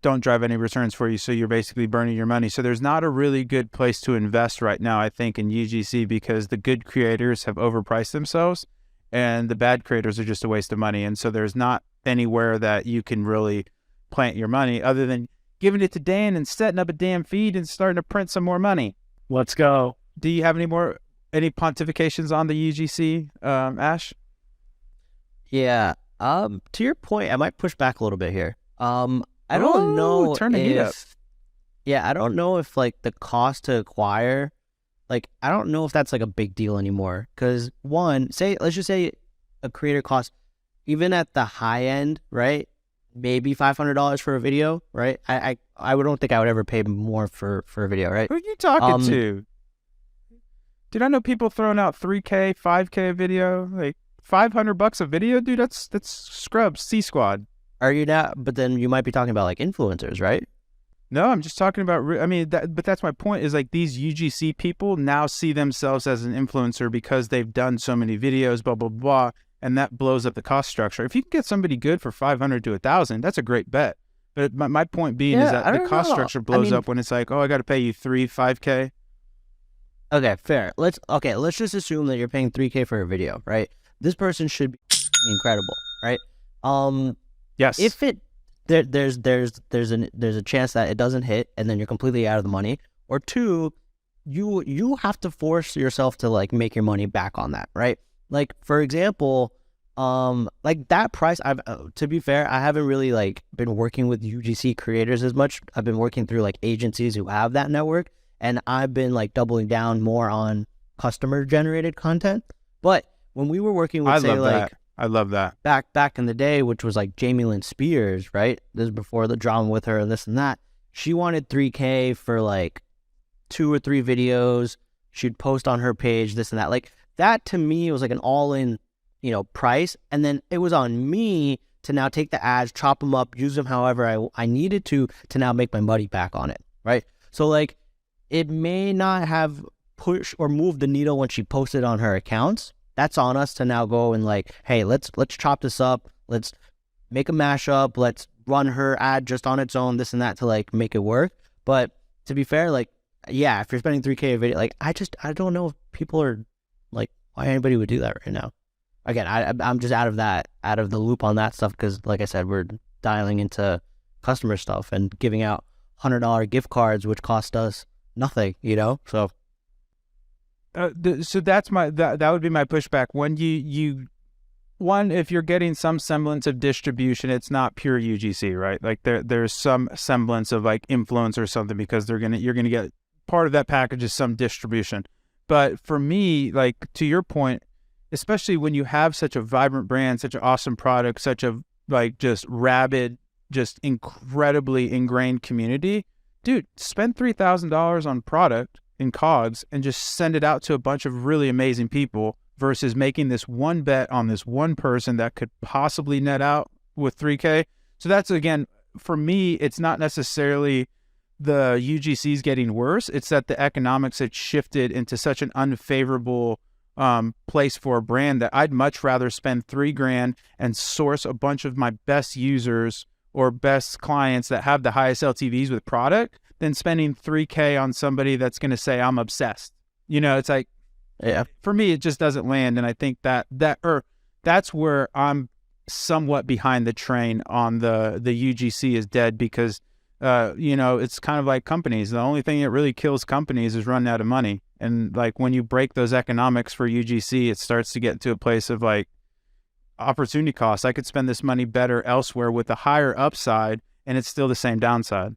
don't drive any returns for you. So you're basically burning your money. So there's not a really good place to invest right now, I think, in UGC because the good creators have overpriced themselves and the bad creators are just a waste of money. And so there's not anywhere that you can really plant your money other than giving it to Dan and setting up a damn feed and starting to print some more money. Let's go. Do you have any pontifications on the UGC, Ash? Yeah. To your point, I might push back a little bit here. I don't know turn the heat up. Yeah, I don't know if like the cost to acquire, like I don't know if that's like a big deal anymore. Because let's just say a creator costs, even at the high end, right? Maybe $500 for a video, right? I don't think I would ever pay more for a video, right? Who are you talking to? Dude, I know people throwing out 3K, 5K a video, like $500 a video, dude. That's scrubs, C Squad. Are you not? But then you might be talking about like influencers, right? No, I'm just talking about. But that's my point. Is like these UGC people now see themselves as an influencer because they've done so many videos, blah blah blah, and that blows up the cost structure. If you can get somebody good for 500 to 1,000, that's a great bet. But my point being is that the cost structure blows up when it's like, oh, I got to pay you 5K. Okay, fair. Let's just assume that you're paying 3K for a video, right? This person should be incredible, right? Yes. If there's a chance that it doesn't hit and then you're completely out of the money, or two, you have to force yourself to like make your money back on that, right? Like for example, like that price. To be fair, I haven't really like been working with UGC creators as much. I've been working through like agencies who have that network, and I've been like doubling down more on customer generated content. But when we were working with I love that. Back in the day, which was like Jamie Lynn Spears, right? This is before the drama with her and this and that. She wanted 3K for like 2 or 3 videos. She'd post on her page, this and that. Like that to me was like an all-in, price. And then it was on me to now take the ads, chop them up, use them however I needed to now make my money back on it, right? So like it may not have pushed or moved the needle when she posted on her accounts. That's on us to now go and like, hey, let's chop this up. Let's make a mashup. Let's run her ad just on its own, this and that to like make it work. But to be fair, like, yeah, if you're spending 3K a video, like I don't know if people are like, why anybody would do that right now. Again, I'm just out of the loop on that stuff because like I said, we're dialing into customer stuff and giving out $100 gift cards, which cost us nothing, so. So that's that would be my pushback. When if you're getting some semblance of distribution, it's not pure UGC, right? Like there's some semblance of like influence or something because you're gonna get part of that package is some distribution. But for me, like to your point, especially when you have such a vibrant brand, such an awesome product, such a like just rabid, just incredibly ingrained community, dude, spend $3,000 on product in COGS and just send it out to a bunch of really amazing people versus making this one bet on this one person that could possibly net out with 3K. So that's, again, for me, it's not necessarily the UGCs getting worse. It's that the economics had shifted into such an unfavorable place for a brand that I'd much rather spend $3,000 and source a bunch of my best users or best clients that have the highest LTVs with product than spending 3K on somebody that's going to say I'm obsessed. It's like, yeah, for me, it just doesn't land. And I think that's where I'm somewhat behind the train on the UGC is dead because, it's kind of like companies. The only thing that really kills companies is running out of money. And like when you break those economics for UGC, it starts to get to a place of like opportunity costs. I could spend this money better elsewhere with a higher upside and it's still the same downside.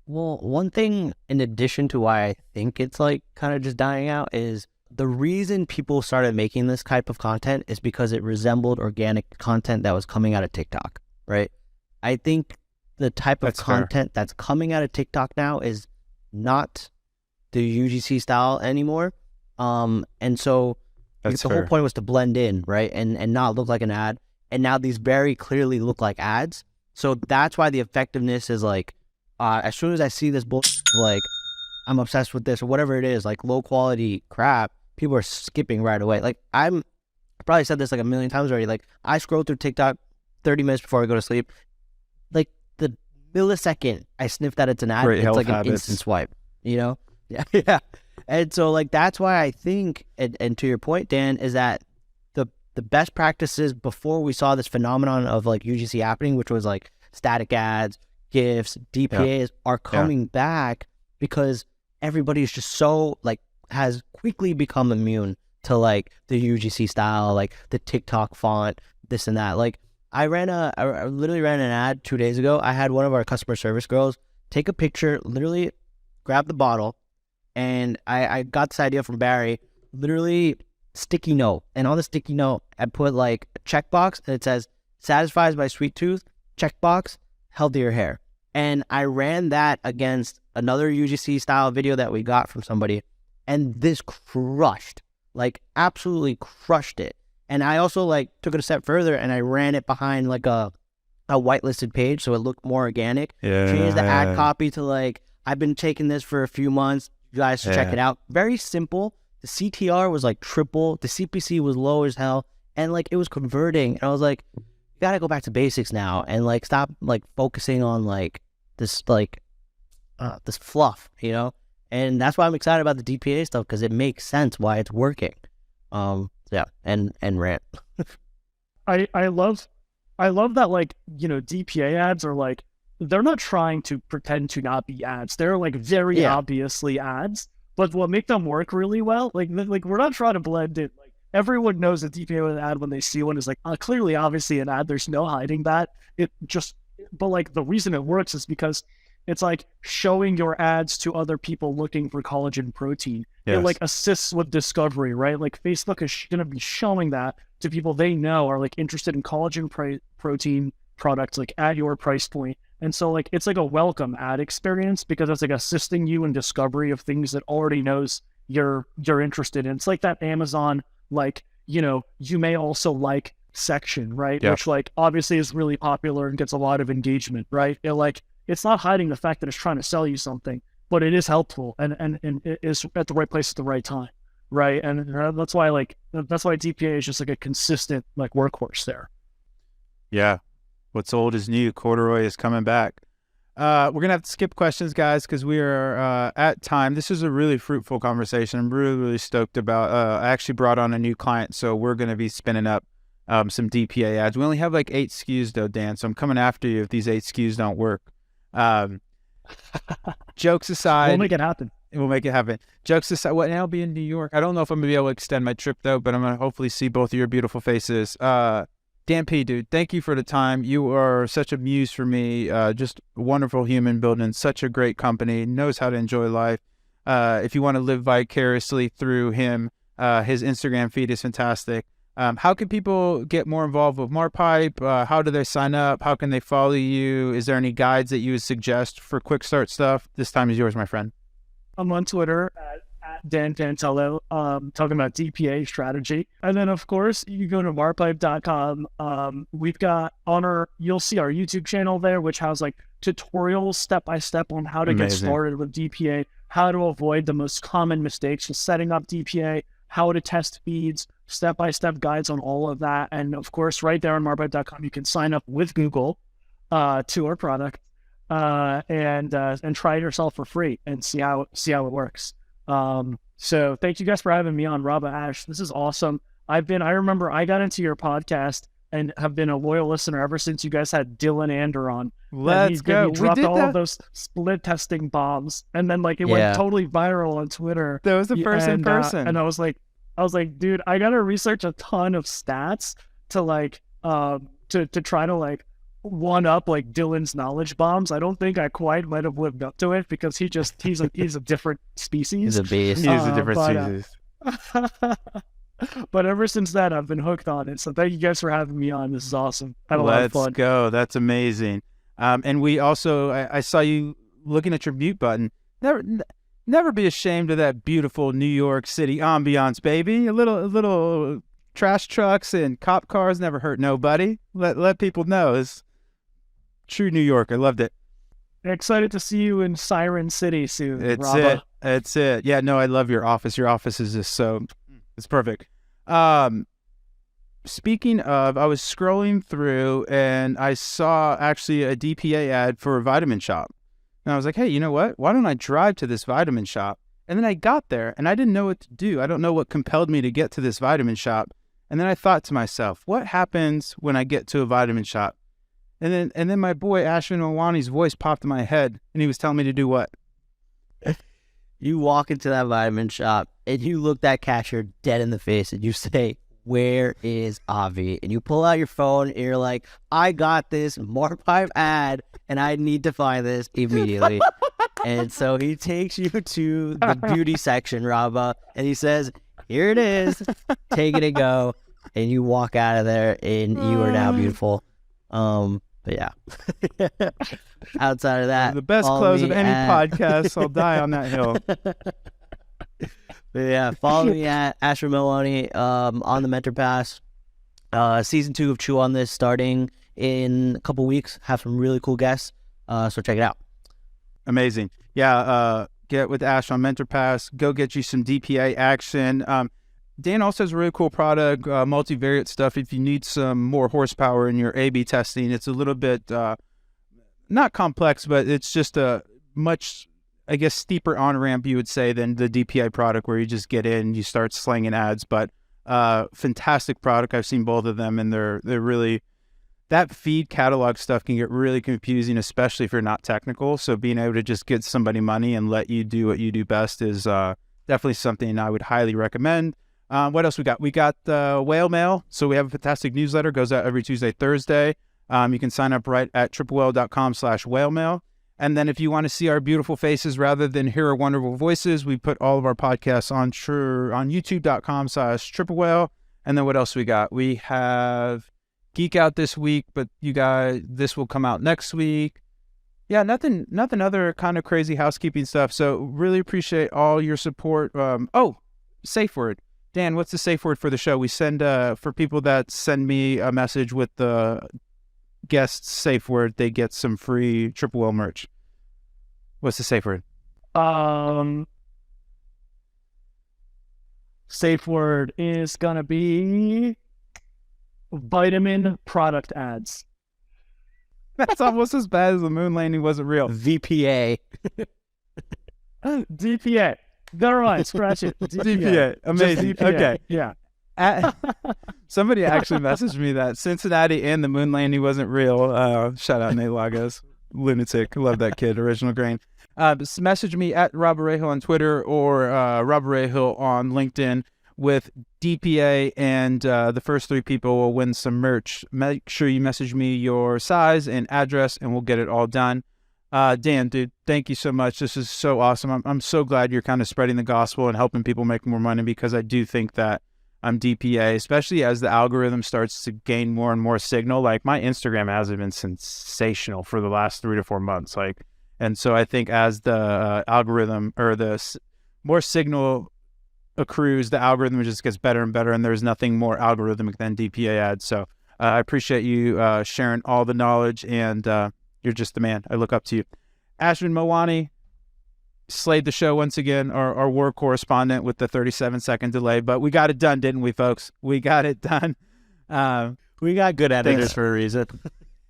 Well, one thing in addition to why I think it's like kind of just dying out is the reason people started making this type of content is because it resembled organic content that was coming out of TikTok, right? I think the type of content that's coming out of TikTok now is not the UGC style anymore. And so That's the whole fair. point was to blend in, right? And not look like an ad. And now these very clearly look like ads. So that's why the effectiveness is like, as soon as I see this bullshit, like, I'm obsessed with this or whatever it is, like low quality crap, people are skipping right away. Like I probably said this like a million times already. Like I scroll through TikTok 30 minutes before I go to sleep. Like the millisecond I sniff that it's an ad, Great it's health like an habits. instant swipe, you know? Yeah. Yeah. And so like, that's why I think, and to your point, Dan, is that the best practices before we saw this phenomenon of like UGC happening, which was like static ads, GIFs, DPAs are coming back because everybody is just so like has quickly become immune to like the UGC style, like the TikTok font, this and that. Like I literally ran an ad 2 days ago. I had one of our customer service girls take a picture, literally grab the bottle, and I got this idea from Barry, literally sticky note. And on the sticky note, I put like a checkbox and it says, satisfies my sweet tooth, checkbox, healthier hair. And I ran that against another UGC style video that we got from somebody. And this crushed, like absolutely crushed it. And I also like took it a step further and I ran it behind like a whitelisted page so it looked more organic. Changed the ad copy to like, I've been taking this for a few months. You guys should check it out. Very simple. The CTR was like triple. The CPC was low as hell. And like it was converting. And I was like, you gotta go back to basics now and like stop like focusing on like this this fluff, you know? And that's why I'm excited about the DPA stuff, because it makes sense why it's working. Yeah, and rant. I love that, like, you know, DPA ads are like, they're not trying to pretend to not be ads. They're like very obviously ads, but what make them work really well, like we're not trying to blend in. Like everyone knows a DPA with an ad when they see one is like clearly obviously an ad. There's no hiding that. But like the reason it works is because it's like showing your ads to other people looking for collagen protein. It like assists with discovery, right? Like Facebook is going to be showing that to people they know are like interested in collagen protein products, like at your price point. And so like, it's like a welcome ad experience because it's like assisting you in discovery of things that already knows you're interested in. It's like that Amazon, like, you know, you may also like section, right? Which like obviously is really popular and gets a lot of engagement, right? It's not hiding the fact that it's trying to sell you something, but it is helpful and it is at the right place at the right time, right? And that's why DPA is just like a consistent like workhorse there. Yeah. What's old is new. Corduroy is coming back. We're going to have to skip questions, guys, because we are at time. This is a really fruitful conversation. I'm really, really stoked about I actually brought on a new client, so we're going to be spinning up some DPA ads. We only have like 8 SKUs, though, Dan, so I'm coming after you if these 8 SKUs don't work. Jokes aside. We'll make it happen. We'll make it happen. Jokes aside, and I'll be in New York. I don't know if I'm going to be able to extend my trip, though, but I'm going to hopefully see both of your beautiful faces. Dan P, dude, thank you for the time. You are such a muse for me. Just a wonderful human building such a great company, knows how to enjoy life. If you want to live vicariously through him, his Instagram feed is fantastic. How can people get more involved with Marpipe? How do they sign up? How can they follow you? Is there any guides that you would suggest for quick start stuff? This time is yours, my friend. I'm on Twitter at Dan Pantelo, talking about DPA strategy. And then, of course, you go to marpipe.com. We've got you'll see our YouTube channel there, which has like tutorials step-by-step on how to get started with DPA, how to avoid the most common mistakes with setting up DPA, how to test feeds, step-by-step guides on all of that. And of course, right there on marpipe.com, you can sign up with Google to our product and try it yourself for free and see how it works. So thank you guys for having me on, Rob Ash. This is awesome. I remember I got into your podcast and have been a loyal listener ever since you guys had Dylan Ander on. Let's go. He dropped all of those split testing bombs, and then like it went totally viral on Twitter. That was the first in person. And I was like, dude, I gotta research a ton of stats to like to try to like one up like Dylan's knowledge bombs. I don't think I quite might have lived up to it because he's a different species. He's a beast. He's a different species. But ever since then, I've been hooked on it. So thank you guys for having me on. This is awesome. I had a lot of fun. Let's go. That's amazing. And we also, I saw you looking at your mute button. Never Never be ashamed of that beautiful New York City ambiance, baby. A little trash trucks and cop cars never hurt nobody. Let people know. It's true New York. I loved it. Excited to see you in Siren City soon. It's it. Yeah, no, I love your office. Your office is just so, it's perfect. Speaking of, I was scrolling through and I saw actually a DPA ad for a vitamin shop. And I was like, hey, you know what? Why don't I drive to this vitamin shop? And then I got there and I didn't know what to do. I don't know what compelled me to get to this vitamin shop. And then I thought to myself, what happens when I get to a vitamin shop? And then my boy Ashwin Mawani's voice popped in my head and he was telling me to do what? You walk into that vitamin shop and you look that cashier dead in the face and you say, where is Avi? And you pull out your phone and you're like, I got this Marpipe ad and I need to find this immediately. And so he takes you to the beauty section, Rabba, and he says, here it is, take it and go. And you walk out of there and you are now beautiful. But yeah, outside of that, the best close of any podcast. I'll die on that hill. But yeah, follow me at Ashwin Mawani on the Mentor Pass. Season 2 of Chew on This starting in a couple weeks. Have some really cool guests. So check it out. Amazing. Yeah, get with Ash on Mentor Pass. Go get you some DPA action. Dan also has a really cool product, multivariate stuff. If you need some more horsepower in your A/B testing, it's a little bit not complex, but it's just a much, I guess, steeper on-ramp, you would say, than the DPA product where you just get in, you start slinging ads. But fantastic product. I've seen both of them, and they're really, that feed catalog stuff can get really confusing, especially if you're not technical. So being able to just get somebody money and let you do what you do best is definitely something I would highly recommend. What else we got? We got Whale Mail. So we have a fantastic newsletter, goes out every Tuesday, Thursday. You can sign up right at triplewhale.com/whalemail. And then if you want to see our beautiful faces rather than hear our wonderful voices, we put all of our podcasts on youtube.com/triplewhale. And then what else we got? We have Geek Out this week, but you guys, this will come out next week. Yeah, nothing other kind of crazy housekeeping stuff. So really appreciate all your support. Safe word. Dan, what's the safe word for the show? We send, for people that send me a message with the guest safe word, they get some free Triple Whale merch. What's the safe word? Safe word is gonna be vitamin product ads. That's almost as bad as the moon landing wasn't real. VPA. DPA. Never mind, scratch it. DPA. Amazing. DPA. Okay. Yeah. Somebody actually messaged me that Cincinnati and the moon landing wasn't real. Shout out Nate Lagos. Lunatic. Love that kid. Original grain. Message me at Rob Arejo on Twitter or Rob Arejo on LinkedIn with DPA, and the first 3 people will win some merch. Make sure you message me your size and address, and we'll get it all done. Dan, dude, thank you so much. This is so awesome. I'm so glad you're kind of spreading the gospel and helping people make more money, because I do think that DPA, especially as the algorithm starts to gain more and more signal. Like, my Instagram hasn't been sensational for the last 3 to 4 months. And so I think as the algorithm or the more signal accrues, the algorithm just gets better and better, and there's nothing more algorithmic than DPA ads. So I appreciate you sharing all the knowledge, and you're just the man. I look up to you. Ashwin Mawani slayed the show once again, our war correspondent with the 37-second delay, but we got it done, didn't we, folks? We got it done. We got good editors for a reason.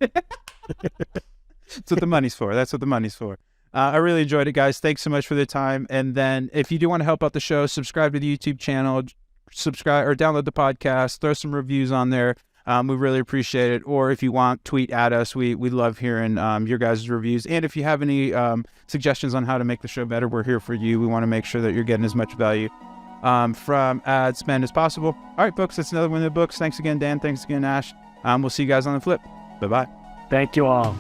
That's what the money's for. That's what the money's for. I really enjoyed it, guys. Thanks so much for the time. And then if you do want to help out the show, subscribe to the YouTube channel, subscribe or download the podcast, throw some reviews on there. We really appreciate it. Or if you want, tweet at us. We love hearing your guys' reviews. And if you have any suggestions on how to make the show better, we're here for you. We want to make sure that you're getting as much value from Adspend as possible. All right, folks, that's another one of the books. Thanks again, Dan. Thanks again, Ash. We'll see you guys on the flip. Bye-bye. Thank you all.